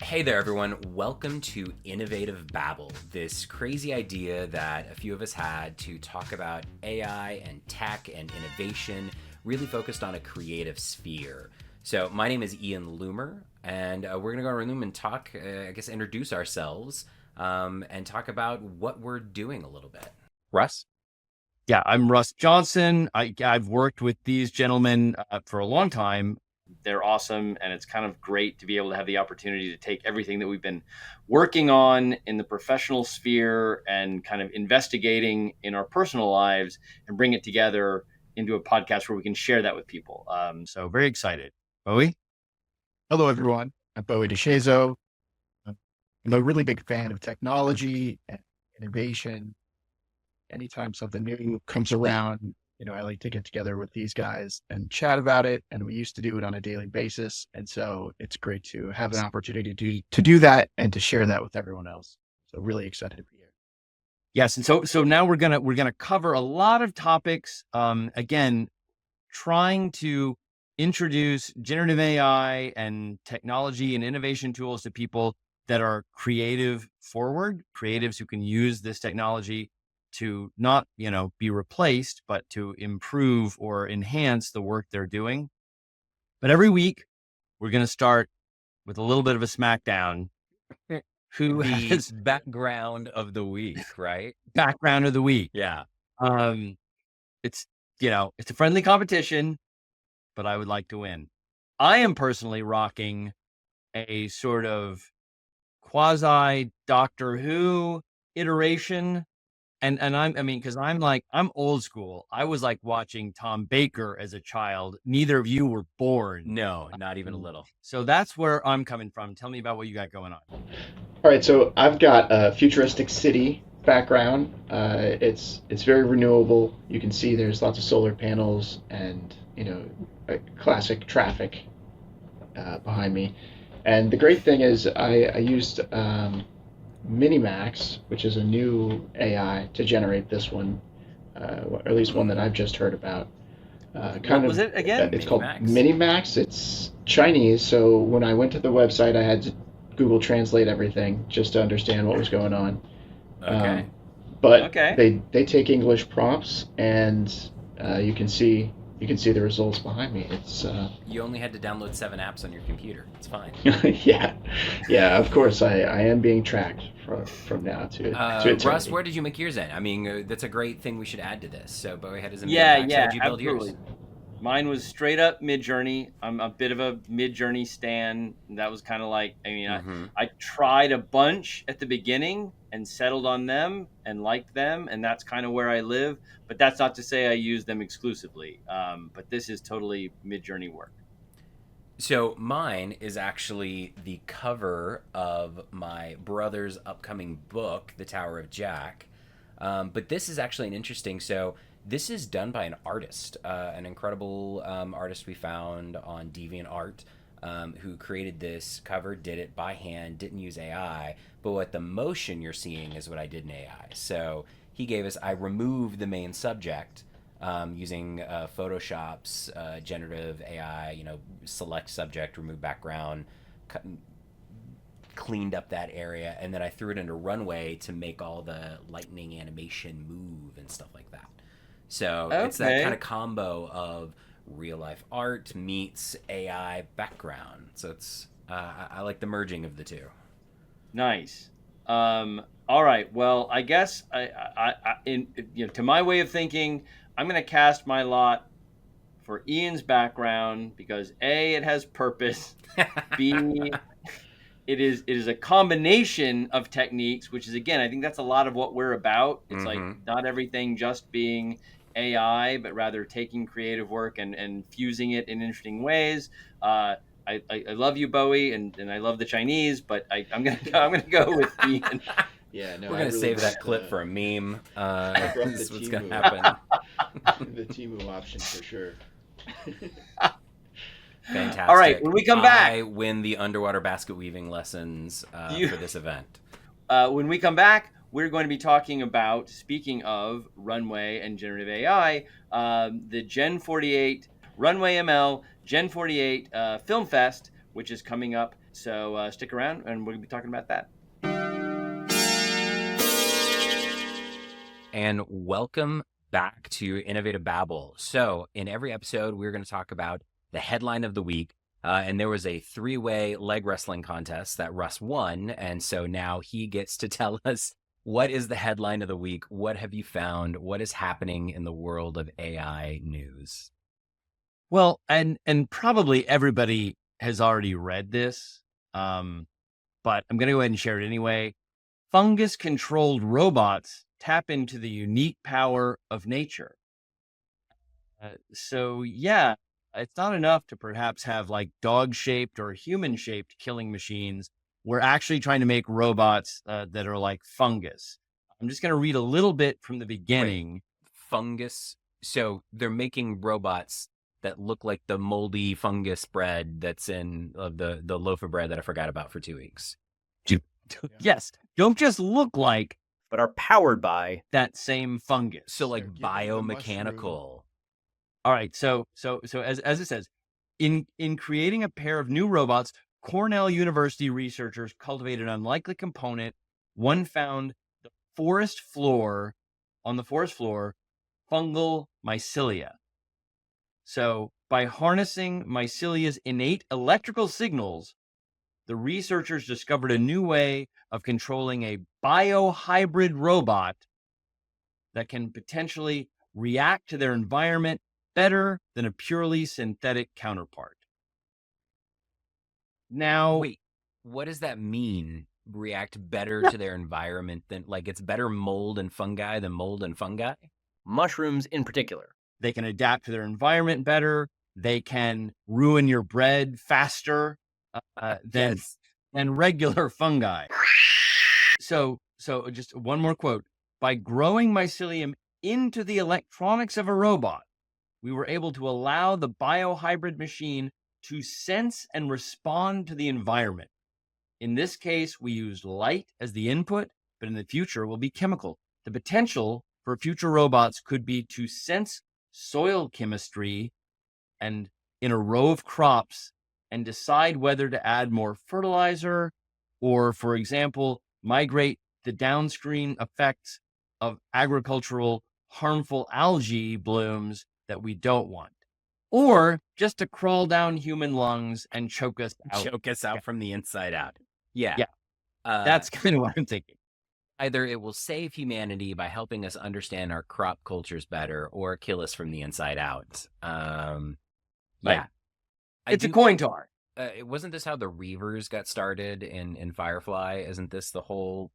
Hey there, everyone. Welcome to Innovative Babble, this crazy idea that a few of us had to talk about AI and tech and innovation, really focused on a creative sphere. So my name is Ian Loomer, and we're going to go around the room and talk, introduce ourselves and talk about what we're doing a little bit. Russ? Yeah, I'm Russ Johnson. I've worked with these gentlemen for a long time. They're awesome, and it's kind of great to be able to have the opportunity to take everything that we've been working on in the professional sphere and kind of investigating in our personal lives and bring it together into a podcast where we can share that with people. So very excited. Bowie? Hello, everyone. I'm Bowie DeShazo. I'm a really big fan of technology and innovation. Anytime something new comes around, I like to get together with these guys and chat about it. And we used to do it on a daily basis. And so it's great to have an opportunity to do that and to share that with everyone else. So really excited to be here. Yes, and so now we're gonna cover a lot of topics. Again, trying to introduce generative AI and technology and innovation tools to people that are creative forward, creatives who can use this technology to not, be replaced, but to improve or enhance the work they're doing. But every week, we're going to start with a little bit of a smackdown. Who has background of the week, right? Background of the week. Yeah. It's a friendly competition, but I would like to win. I am personally rocking a sort of quasi Doctor Who iteration. And because I'm old school. I was like watching Tom Baker as a child. Neither of you were born. No, not even a little. So that's where I'm coming from. Tell me about what you got going on. All right, so I've got a futuristic city background. It's very renewable. You can see there's lots of solar panels and classic traffic behind me. And the great thing is I used Minimax, which is a new AI, to generate this one, or at least one that I've just heard about. What was it again? It's called Minimax. It's Chinese, so when I went to the website, I had to Google Translate everything just to understand what was going on. Okay. They take English prompts, and you can see the results behind me. It's You only had to download 7 apps on your computer. It's fine. yeah. Of course, I am being tracked from now to eternity. Russ, where did you make yours in? I mean, that's a great thing we should add to this. So Bowie had his How did you build absolutely. yours? Mine was straight up Midjourney. I'm a bit of a Midjourney stan. That was kind of like, I tried a bunch at the beginning and settled on them and liked them, and that's kind of where I live. But that's not to say I use them exclusively. But this is totally Midjourney work. So mine is actually the cover of my brother's upcoming book, The Tower of Jack. But this is actually an interesting. So this is done by an artist, an incredible artist we found on DeviantArt, who created this cover, did it by hand, didn't use AI. But what the motion you're seeing is what I did in AI. So he gave us, I removed the main subject using Photoshop's generative AI, select subject, remove background, cleaned up that area, and then I threw it into Runway to make all the lightning animation move and stuff like that. So It's that kind of combo of real life art meets AI background. So it's I like the merging of the two. Nice. All right. Well, I guess to my way of thinking, I'm going to cast my lot for Ian's background because A, it has purpose. B, it is a combination of techniques, which is, again, I think that's a lot of what we're about. It's like not everything just being AI, but rather taking creative work and fusing it in interesting ways. I love you, Bowie, and I love the Chinese, but I'm gonna go with Ian. Yeah, no, we're gonna save that clip for a meme. This is what's gonna happen. The Temu option for sure. Fantastic. All right, when we come back, I win the underwater basket weaving lessons for this event. When we come back, we're going to be talking about, speaking of Runway and generative AI, the Gen48 Runway ML Gen48 Film Fest, which is coming up. So stick around, and we'll be talking about that. And welcome back to Innovative Babble. So in every episode, we're going to talk about the headline of the week. And there was a 3-way leg wrestling contest that Russ won. And so now he gets to tell us, what is the headline of the week? What have you found? What is happening in the world of AI news? Well, and probably everybody has already read this, but I'm going to go ahead and share it anyway. Fungus-controlled robots tap into the unique power of nature. So yeah, it's not enough to perhaps have like dog-shaped or human-shaped killing machines. We're actually trying to make robots that are like fungus. I'm just going to read a little bit from the beginning. Wait, fungus. So they're making robots that look like the moldy fungus bread that's in the loaf of bread that I forgot about for 2 weeks. Yes. Don't just look like, but are powered by that same fungus. So like So biomechanical. All right. So as it says, in creating a pair of new robots, Cornell University researchers cultivated an unlikely component. One found on the forest floor, fungal mycelia. So by harnessing mycelia's innate electrical signals, the researchers discovered a new way of controlling a biohybrid robot that can potentially react to their environment better than a purely synthetic counterpart. Now, wait, what does that mean? React better to their environment than, like, it's better mold and fungi than mold and fungi? mushrooms in particular. They can adapt to their environment better. They can ruin your bread faster than regular fungi. So just one more quote. By growing mycelium into the electronics of a robot, we were able to allow the biohybrid machine to sense and respond to the environment. In this case, we used light as the input, but in the future will be chemical. The potential for future robots could be to sense soil chemistry and in a row of crops and decide whether to add more fertilizer or, for example, migrate the downstream effects of agricultural harmful algae blooms that we don't want, or just to crawl down human lungs and choke us out. From the inside out. Yeah. That's kind of what I'm thinking. Either it will save humanity by helping us understand our crop cultures better, or kill us from the inside out. Yeah. It's a coin toss. Wasn't this how the Reavers got started in Firefly? Isn't this the whole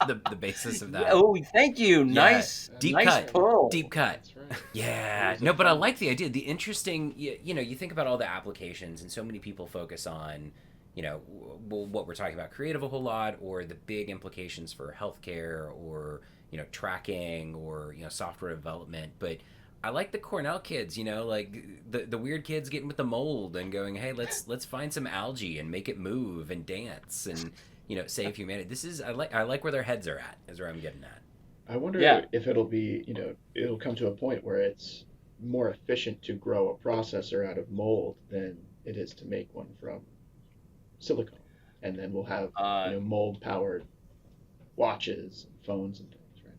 the basis of that? Oh, thank you. Yeah. Nice. Deep nice cut. pull. Deep cut. That's right. Yeah. No, but I like the idea. The interesting, you think about all the applications, and so many people focus on, what we're talking about, creative a whole lot, or the big implications for healthcare, or, tracking, or, software development. But I like the Cornell kids, like the weird kids getting with the mold and going, hey, let's find some algae and make it move and dance and, save humanity. I like where their heads are at, is where I'm getting at. I wonder if it'll be, it'll come to a point where it's more efficient to grow a processor out of mold than it is to make one from silicone. And then we'll have, mold-powered watches, and phones, and things, right?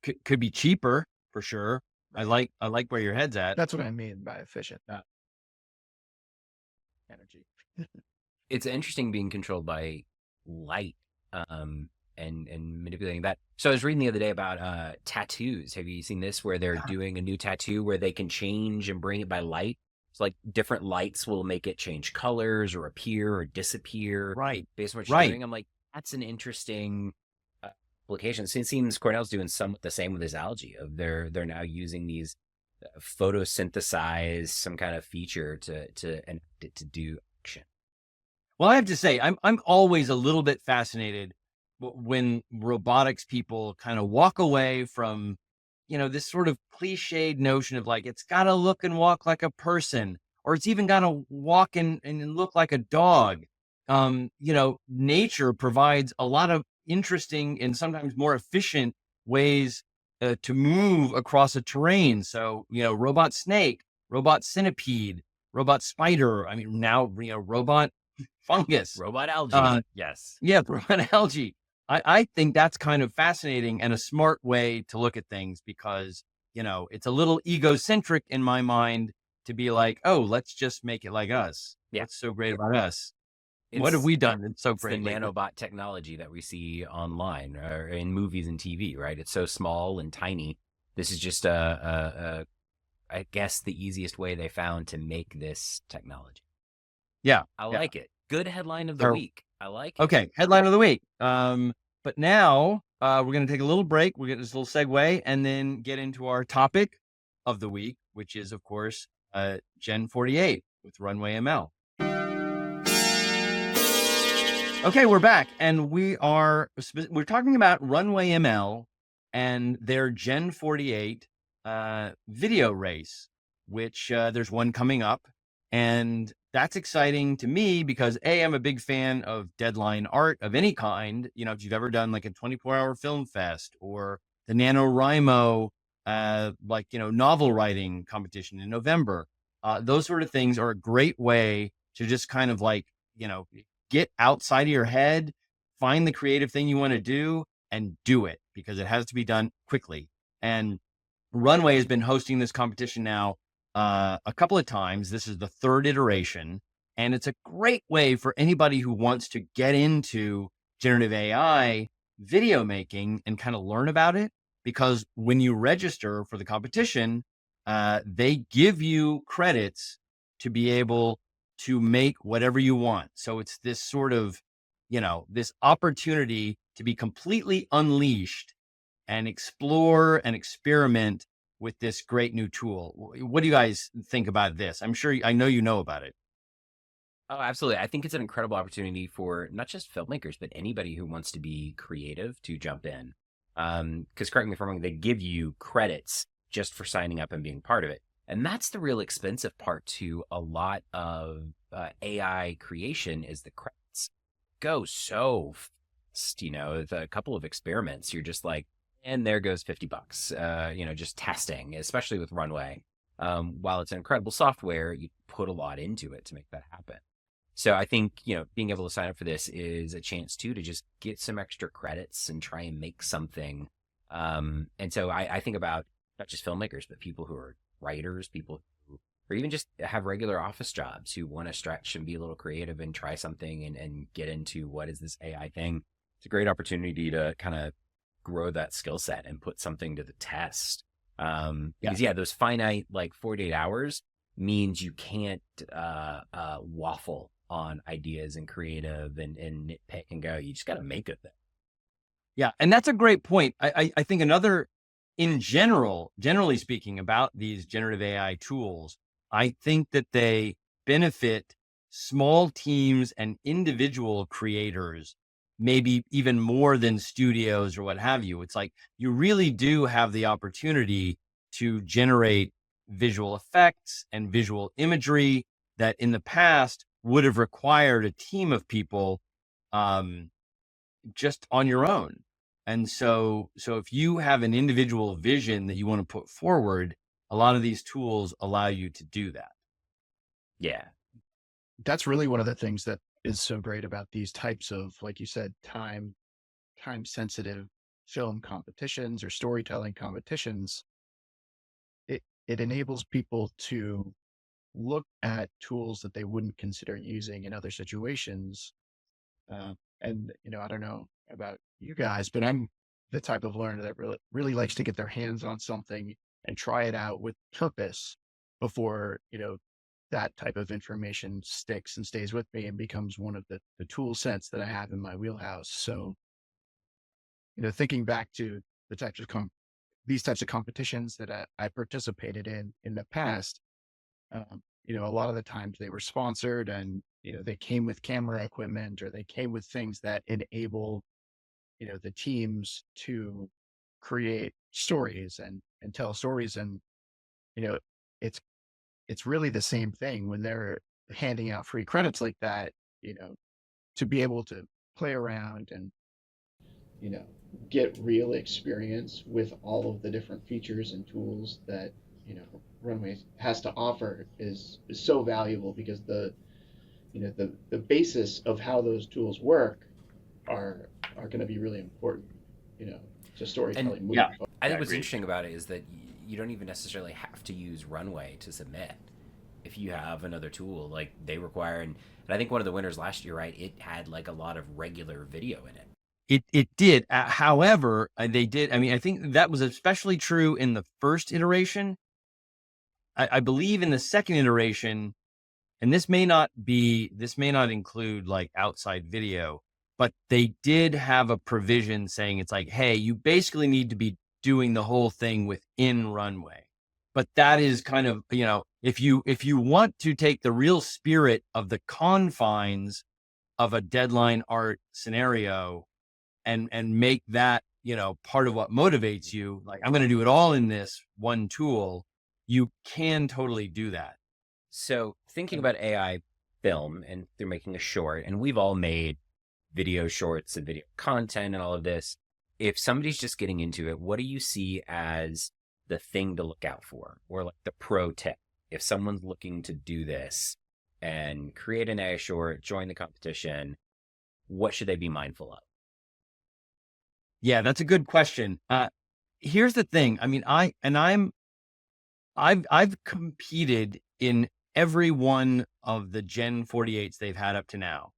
It could be cheaper for sure. I like where your head's at. That's what I mean by efficient, not energy. It's interesting being controlled by light, and manipulating that. So I was reading the other day about tattoos. Have you seen this, where they're doing a new tattoo where they can change and bring it by light? It's like different lights will make it change colors or appear or disappear. Right. Based on what you're doing. I'm like, that's an interesting application. It seems Cornell's doing the same with this algae. They're now using these photosynthesize some kind of feature to do action. Well, I have to say, I'm always a little bit fascinated when robotics people kind of walk away from, this sort of cliched notion of like, it's got to look and walk like a person, or it's even got to walk and look like a dog. Nature provides a lot of interesting and sometimes more efficient ways to move across a terrain. So, robot snake, robot centipede, robot spider. I mean, now, robot fungus. Robot algae. Yes. Yeah, robot algae. I think that's kind of fascinating and a smart way to look at things because, it's a little egocentric in my mind to be like, oh, let's just make it like us. Yeah. What's so great about us? What have we done? It's so It's great. the nanobot technology that we see online or in movies and TV, right? It's so small and tiny. This is just I guess the easiest way they found to make this technology. Yeah. I like it. Good headline of the week. I like it. Okay, headline of the week. But now we're going to take a little break. We'll get this little segue and then get into our topic of the week, which is, of course, Gen48 with Runway ML. Okay, we're back, and we're talking about Runway ML and their Gen48 video race, which there's one coming up, and that's exciting to me because I'm a big fan of deadline art of any kind. If you've ever done like a 24-hour film fest or the NaNoWriMo, novel writing competition in November, those sort of things are a great way to just kind of get outside of your head, find the creative thing you want to do and do it because it has to be done quickly. And Runway has been hosting this competition now a couple of times. This is the third iteration, and it's a great way for anybody who wants to get into generative AI video making and kind of learn about it, because when you register for the competition, they give you credits to be able to make whatever you want. So it's this sort of, this opportunity to be completely unleashed and explore and experiment with this great new tool. What do you guys think about this? I know you know about it. Oh, absolutely. I think it's an incredible opportunity for not just filmmakers, but anybody who wants to be creative to jump in. Because correct me if I'm wrong, they give you credits just for signing up and being part of it. And that's the real expensive part to a lot of AI creation is the credits. Go so fast, with a couple of experiments, you're just like, and there goes $50, just testing, especially with Runway. While it's an incredible software, you put a lot into it to make that happen. So I think, being able to sign up for this is a chance to just get some extra credits and try and make something. And so I think about not just filmmakers, but people who are writers, people who, or even just have regular office jobs who want to stretch and be a little creative and try something and get into what is this AI thing. It's a great opportunity to kind of grow that skill set and put something to the test. Because those finite 48 hours means you can't waffle on ideas and creative and nitpick and go. You just got to make it. Yeah, and that's a great point. I think another, generally speaking, about these generative AI tools, I think that they benefit small teams and individual creators, maybe even more than studios or what have you. It's like you really do have the opportunity to generate visual effects and visual imagery that in the past would have required a team of people just on your own. And so if you have an individual vision that you want to put forward, a lot of these tools allow you to do that. Yeah. That's really one of the things that is so great about these types of, like you said, time sensitive film competitions or storytelling competitions. It enables people to look at tools that they wouldn't consider using in other situations. And, I don't know about you guys, but I'm the type of learner that really likes to get their hands on something and try it out with purpose before, that type of information sticks and stays with me and becomes one of the tool sets that I have in my wheelhouse. So, thinking back to the types of these types of competitions that I participated in the past, a lot of the times they were sponsored and, they came with camera equipment or they came with things that enable, the teams to create stories and tell stories. And, it's really the same thing when they're handing out free credits like that, to be able to play around and, get real experience with all of the different features and tools that Runway has to offer is so valuable, because the basis of how those tools work are going to be really important, to storytelling moving forward. I think what's agreed. interesting about it is that you don't even necessarily have to use Runway to submit. If you have another tool, like they require, and I think one of the winners last year, right, it had like a lot of regular video in it. It did. However, they did. I mean, I think that was especially true in the first iteration. I believe in the second iteration, and this may not include like outside video, but they did have a provision saying it's like, hey, you basically need to be doing the whole thing within Runway. But that is kind of, if you want to take the real spirit of the confines of a deadline art scenario and make that, part of what motivates you, like, I'm going to do it all in this one tool, you can totally do that. So thinking about AI film, and they're making a short, and we've all made video shorts and video content and all of this. If somebody's just getting into it, what do you see as the thing to look out for, or like the pro tip? If someone's looking to do this and create an AI short, join the competition, what should they be mindful of? Yeah, that's a good question. Here's the thing. I mean, I've competed in every one of the Gen48s they've had up to now.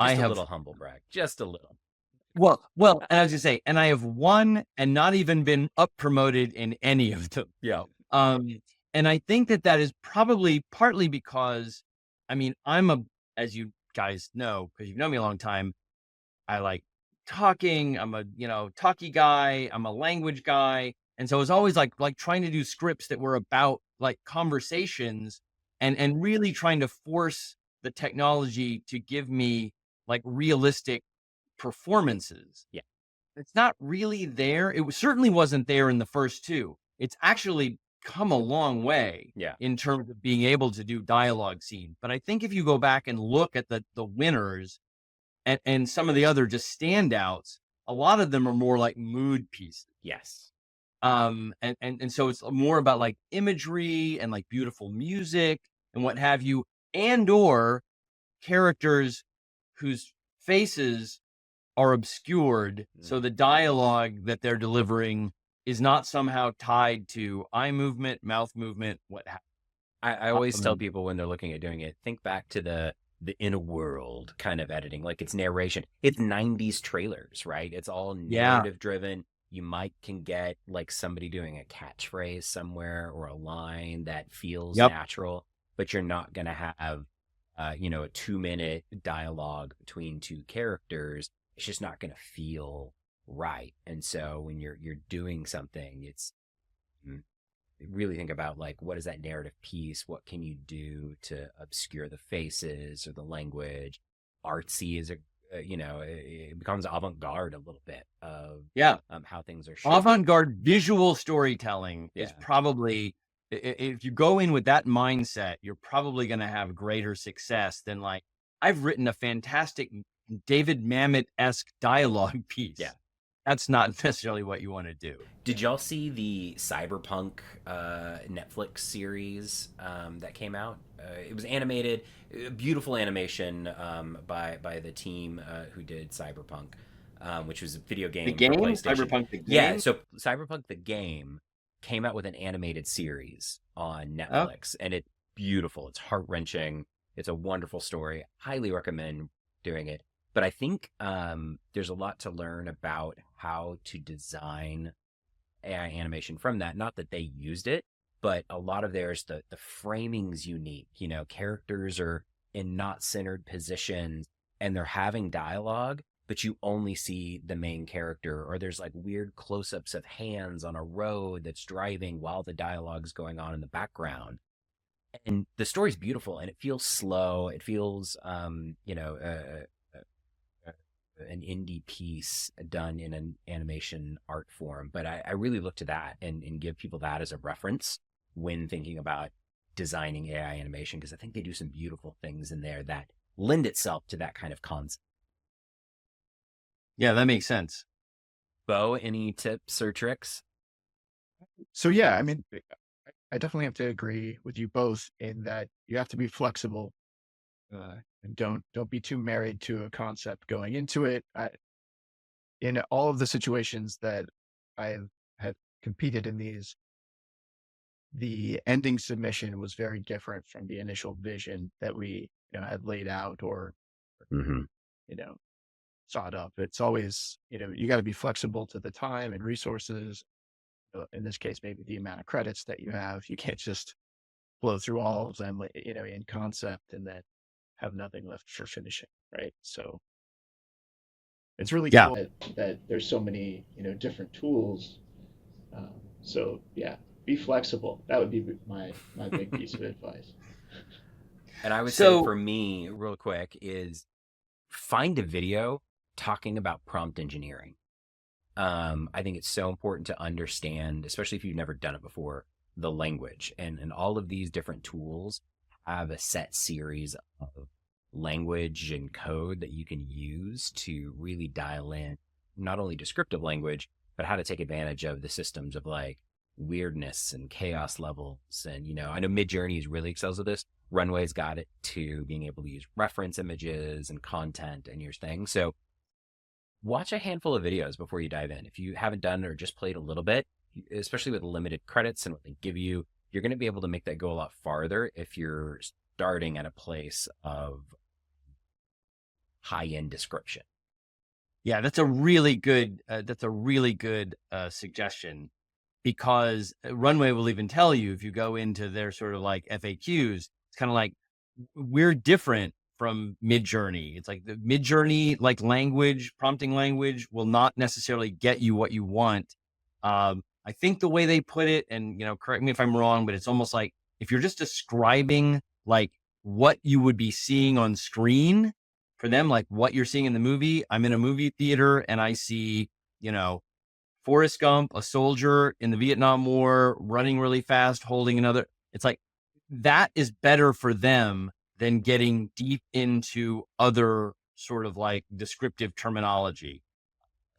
Just a little humble brag, just a little. Well, and I was gonna say, and I have won and not even been up promoted in any of them. Yeah. And I think that is probably partly because, I mean, as you guys know, because you've known me a long time, I like talking. I'm a, talky guy. I'm a language guy. And so it was always like trying to do scripts that were about like conversations and really trying to force the technology to give me like realistic performances. Yeah. It's not really there. It certainly wasn't there in the first two. It's actually come a long way in terms of being able to do dialogue scene. But I think if you go back and look at the winners and some of the other just standouts, a lot of them are more like mood pieces. Yes. And so it's more about like imagery and like beautiful music and what have you, and or characters whose faces are obscured. So the dialogue that they're delivering is not somehow tied to eye movement, mouth movement, what have you. I always tell people when they're looking at doing it, think back to the in a world kind of editing, like it's narration. It's 90s trailers, right? It's all narrative driven. You can get like somebody doing a catchphrase somewhere or a line that feels natural, but you're not going to have, a 2-minute dialogue between two characters. It's just not going to feel right. And so when you're doing something, it's really think about like, what is that narrative piece? What can you do to obscure the faces or the language? Artsy is it becomes avant-garde a little bit of how things are shot. Avant-garde visual storytelling is probably, if you go in with that mindset, you're probably going to have greater success than like, I've written a fantastic David Mamet-esque dialogue piece. Yeah. That's not necessarily what you want to do. Did y'all see the Cyberpunk Netflix series that came out? It was animated, beautiful animation by the team who did Cyberpunk, which was a video game. The game? For PlayStation. Cyberpunk the game? Yeah, so Cyberpunk the game came out with an animated series on Netflix, and it's beautiful. It's heart-wrenching. It's a wonderful story. Highly recommend doing it. But I think there's a lot to learn about how to design AI animation from that. Not that they used it, but a lot of theirs, the framing's unique. Characters are in not centered positions and they're having dialogue, but you only see the main character, or there's like weird close-ups of hands on a road that's driving while the dialogue's going on in the background. And the story's beautiful and it feels slow. It feels, an indie piece done in an animation art form. But I really look to that and give people that as a reference when thinking about designing AI animation, because I think they do some beautiful things in there that lend itself to that kind of concept. Yeah, that makes sense. Bo, any tips or tricks? So yeah, I mean, I definitely have to agree with you both in that you have to be flexible, and don't be too married to a concept going into it. In all of the situations that I've had competed in these, the ending submission was very different from the initial vision that we had laid out or Mm-hmm. you know sought up. It's always you got to be flexible to the time and resources. In this case, maybe the amount of credits that you have. You can't just blow through all of them, in concept and then have nothing left for finishing, right? So it's really Yeah. cool that there's so many, different tools. So yeah, be flexible. That would be my big piece of advice. And I would say So- for me, real quick, is find a video talking about prompt engineering. I think it's so important to understand, especially if you've never done it before, the language. And all of these different tools have a set series of language and code that you can use to really dial in not only descriptive language, but how to take advantage of the systems of like weirdness and chaos levels. And, I know Midjourney really excels at this. Runway's got it to being able to use reference images and content and your thing. So watch a handful of videos before you dive in. If you haven't done or just played a little bit, especially with limited credits and what they give you, you're going to be able to make that go a lot farther if you're starting at a place of high-end description. Yeah, that's a really good suggestion, because Runway will even tell you if you go into their sort of like FAQs, it's kind of like, we're different from Midjourney. It's like the Midjourney like language, prompting language will not necessarily get you what you want. I think the way they put it, and correct me if I'm wrong, but it's almost like if you're just describing like what you would be seeing on screen for them, like what you're seeing in the movie. I'm in a movie theater and I see, Forrest Gump, a soldier in the Vietnam War, running really fast, holding another. It's like that is better for them than getting deep into other sort of like descriptive terminology.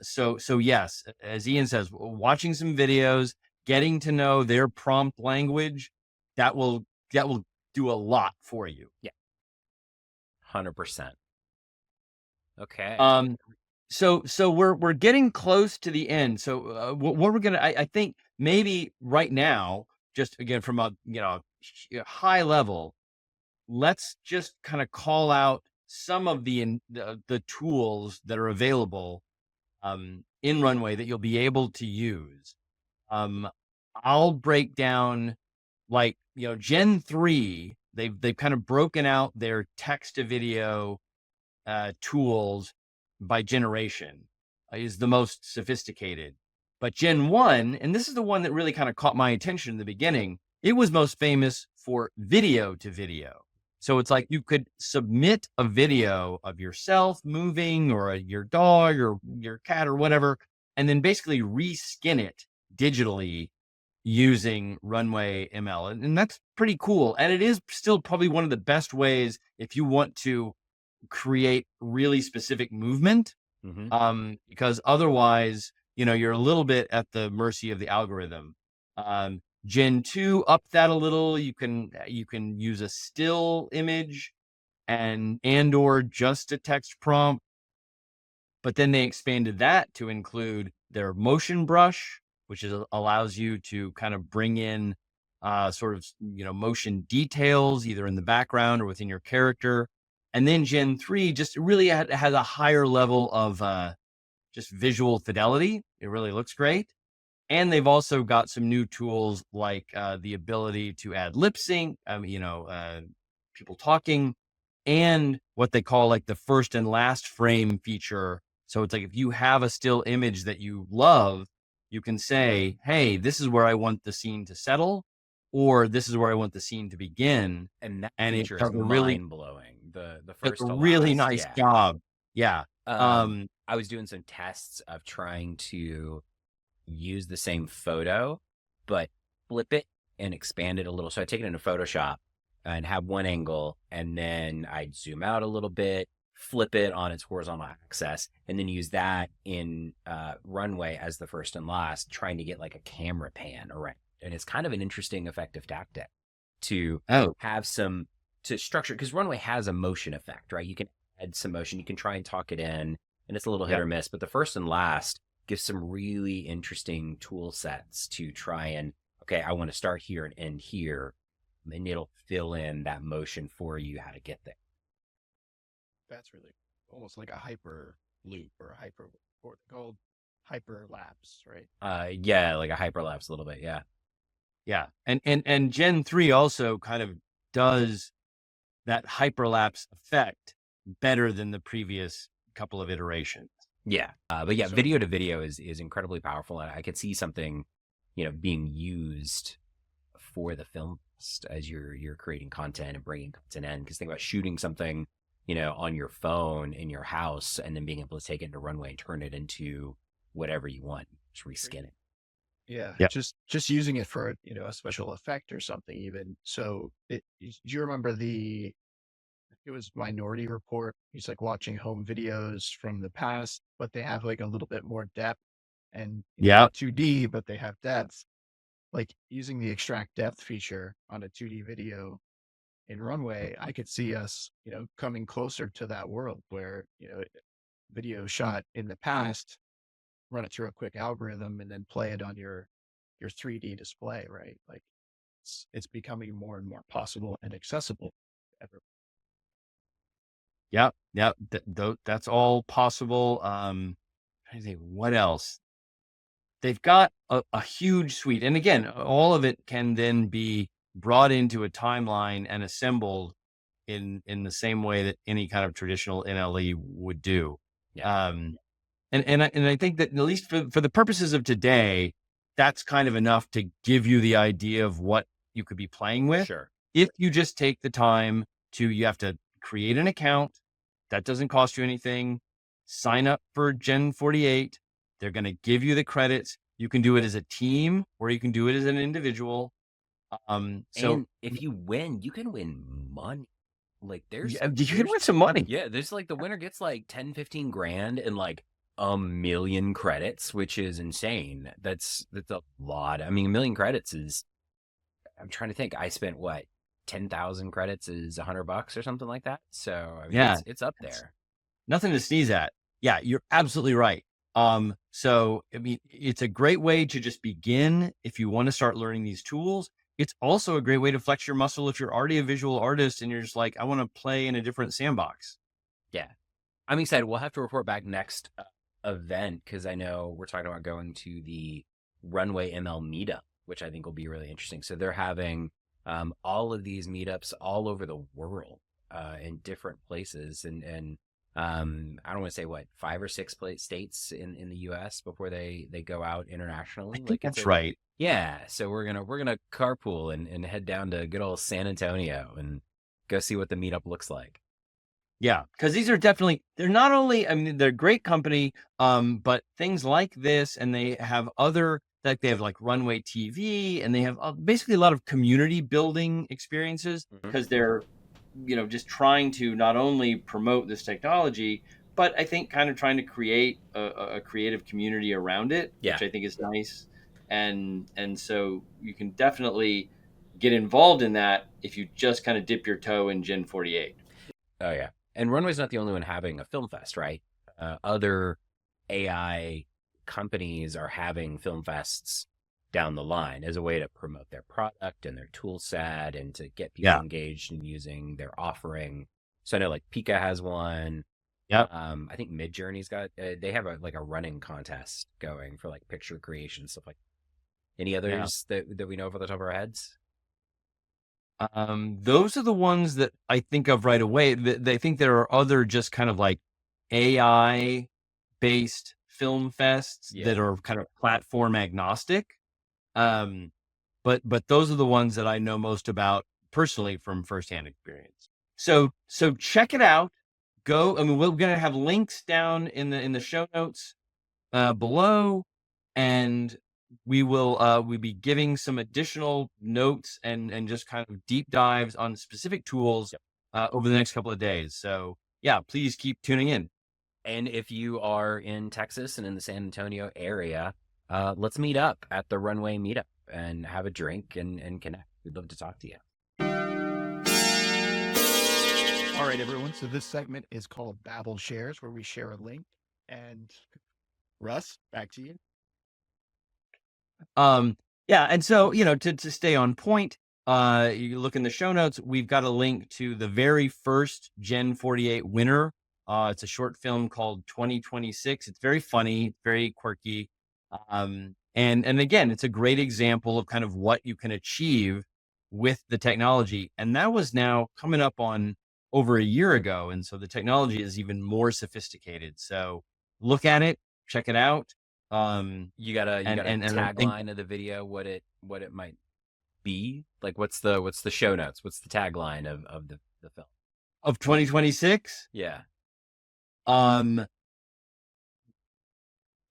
So yes, as Ian says, watching some videos, getting to know their prompt language, that will do a lot for you. Yeah. 100%. Okay. So we're getting close to the end. So what we're gonna, I think maybe right now, just again from a high level, let's just kind of call out some of the tools that are available in Runway that you'll be able to use. I'll break down like Gen 3. They've kind of broken out their text to video tools by generation, is the most sophisticated. But Gen 1, and this is the one that really kind of caught my attention in the beginning, it was most famous for video to video. So it's like you could submit a video of yourself moving or your dog or your cat or whatever, and then basically reskin it digitally using Runway ML. And that's pretty cool. And it is still probably one of the best ways if you want to create really specific movement, because otherwise, you're a little bit at the mercy of the algorithm. Gen 2 up that a little. You can use a still image and or just a text prompt, but then they expanded that to include their motion brush, which allows you to kind of bring in sort of motion details either in the background or within your character. And then Gen 3 just really has a higher level of just visual fidelity. It really looks great. And they've also got some new tools like the ability to add lip sync, people talking, and what they call like the first and last frame feature. So it's like if you have a still image that you love, you can say, hey, this is where I want the scene to settle, or this is where I want the scene to begin. And that and feature it is does a really mind-blowing. The first a to really last, nice yeah. job. Yeah. I was doing some tests of trying to use the same photo, but flip it and expand it a little. So I take it into Photoshop and have one angle, and then I'd zoom out a little bit, flip it on its horizontal axis, and then use that in Runway as the first and last, trying to get like a camera pan around. And it's kind of an interesting, effective tactic to Oh, have some to structure, because Runway has a motion effect, right? You can add some motion, you can try and talk it in, and it's a little hit Yeah. or miss. But the first and last gives some really interesting tool sets to try and, okay, I want to start here and end here, and it'll fill in that motion for you how to get there. That's really almost like a hyper loop or a hyper, or called hyperlapse, right? Yeah, like a hyperlapse a little bit, yeah. yeah. And Gen 3 also kind of does that hyperlapse effect better than the previous couple of iterations. Yeah. But yeah, So- video to video is incredibly powerful. And I could see something, being used for the film as you're creating content and bringing content in. Because think about shooting something, on your phone in your house and then being able to take it into Runway and turn it into whatever you want. Just reskin it. Yeah, Yep. just using it for a special effect or something even. So do you remember it was Minority Report? He's like watching home videos from the past, but they have like a little bit more depth and Yeah. 2D, but they have depth. Like using the extract depth feature on a 2D video in Runway, I could see us, coming closer to that world where, video shot in the past, run it through a quick algorithm and then play it on your 3D display, right? Like it's becoming more and more possible and accessible to everyone. Yeah. That's all possible. Trying to think what else. They've got a huge suite. And again, all of it can then be brought into a timeline and assembled in the same way that any kind of traditional NLE would do. Yeah. And I think that at least for the purposes of today, that's kind of enough to give you the idea of what you could be playing with. Sure. If you just take the time you have to create an account. That doesn't cost you anything. Sign up for Gen48. They're going to give you the credits. You can do it as a team or you can do it as an individual. So And if you win, you can win money. Like you can win some money. Yeah, there's like the winner gets like 10, 15 grand and like 1 million credits, which is insane. That's a lot. I mean, 1 million credits is, I'm trying to think. I spent what, 10,000 credits is $100 or something like that. So I mean, Yeah. it's up there. Nothing to sneeze at. Yeah, you're absolutely right. So I mean, it's a great way to just begin if you want to start learning these tools. It's also a great way to flex your muscle if you're already a visual artist and you're just like, I want to play in a different sandbox. Yeah. I'm excited. We'll have to report back next event because I know we're talking about going to the Runway ML meetup, which I think will be really interesting. So they're having all of these meetups all over the world in different places. And I don't want to say 5 or 6 states in the US before they go out internationally. I think that's right. Yeah. So we're gonna carpool and head down to good old San Antonio and go see what the meetup looks like. Yeah, because these are definitely, they're not only, I mean, they're a great company, but things like this, and they have other, like they have like Runway TV, and they have basically a lot of community building experiences. because they're just trying to not only promote this technology, but I think kind of trying to create a creative community around it, Yeah. which I think is nice. And so you can definitely get involved in that if you just kind of dip your toe in Gen 48. Oh yeah. And Runway's not the only one having a film fest, right? Other AI companies are having film fests down the line as a way to promote their product and their tool set and to get people engaged in using their offering. So I know like Pika has one. Yep. I think Midjourney's got, they have a running contest going for like picture creation, stuff like that. Any others that we know off the top of our heads? Those are the ones that I think of right away. They think there are other just kind of like AI based film fests that are kind of platform agnostic. But those are the ones that I know most about personally from firsthand experience. So check it out. Go. I mean, we're going to have links down in the show notes below, and we'll be giving some additional notes and just kind of deep dives on specific tools over the next couple of days. So yeah, please keep tuning in. And if you are in Texas and in the San Antonio area, let's meet up at the Runway meetup. and have a drink and connect. We'd love to talk to you. All right, everyone. So this segment is called Babble Shares, where we share a link. And Russ, back to you. Yeah, and so to stay on point, you look in the show notes. We've got a link to the very first Gen48 winner. It's a short film called 2026. It's very funny, very quirky, and again, it's a great example of kind of what you can achieve with the technology. And that was now coming up on over a year ago, and so the technology is even more sophisticated. So look at it, check it out. You got a tagline of the video, what it might be? Like what's the show notes? What's the tagline of the film? Of 2026? Yeah.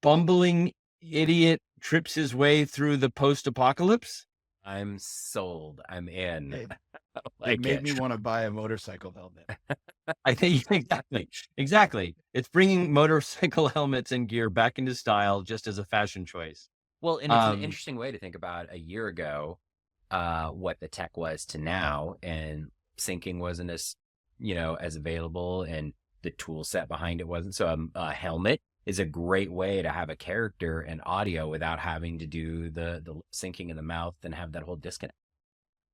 Bumbling idiot trips his way through the post-apocalypse. I'm sold. I'm in. It made me want to buy a motorcycle helmet. I think exactly. It's bringing motorcycle helmets and gear back into style just as a fashion choice. Well, and it's an interesting way to think about a year ago, what the tech was to now, and syncing wasn't as available, and the tool set behind it wasn't. So a helmet is a great way to have a character and audio without having to do the syncing in the mouth and have that whole disconnect.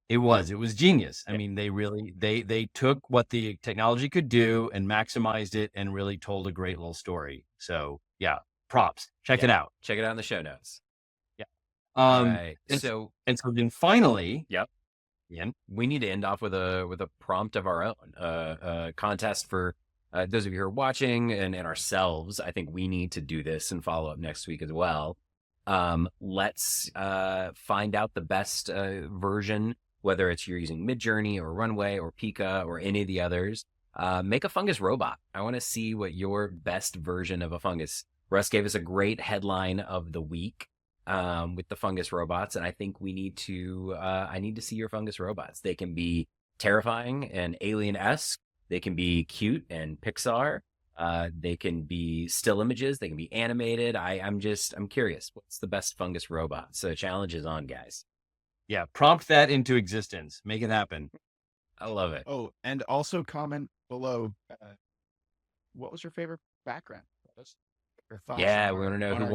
It was genius. I mean, they took what the technology could do and maximized it and really told a great little story. So yeah, props. Check it out. Check it out in the show notes. Yeah. Right. So then finally, yep. Ian, we need to end off with a prompt of our own, a contest for those of you who are watching and ourselves. I think we need to do this and follow up next week as well. Let's find out the best version, whether it's you're using Midjourney or Runway or Pika or any of the others. Make a fungus robot. I want to see what your best version of a fungus. Russ gave us a great headline of the week with the fungus robots, and I think we need to. I need to see your fungus robots. They can be terrifying and alien-esque. They can be cute and Pixar. They can be still images. They can be animated. I'm curious. What's the best fungus robot? So challenge is on, guys. Yeah, prompt that into existence. Make it happen. I love it. Oh, and also comment below. What was your favorite background? Yeah, we want to know who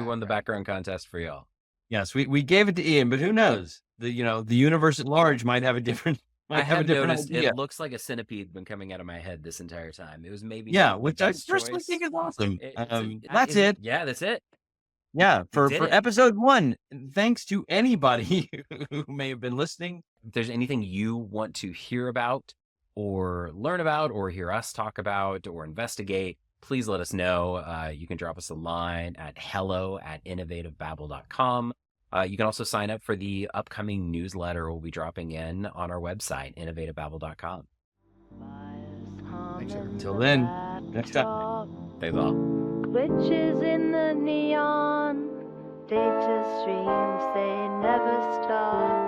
won the background contest for y'all. Yes, we gave it to Ian, but who knows? The universe at large might have a different. I have noticed idea. It looks like a centipede been coming out of my head this entire time. It was maybe which I personally think is awesome. That's it. Yeah, that's it. Yeah, for episode 1. Thanks to anybody who may have been listening. If there's anything you want to hear about or learn about or hear us talk about or investigate, please let us know. You can drop us a line at hello@innovativebabble.com. You can also sign up for the upcoming newsletter we'll be dropping in on our website, innovativebabble.com. Thanks, everyone. Until then, next time. Thanks all. Glitches in the neon, data streams, they never stop.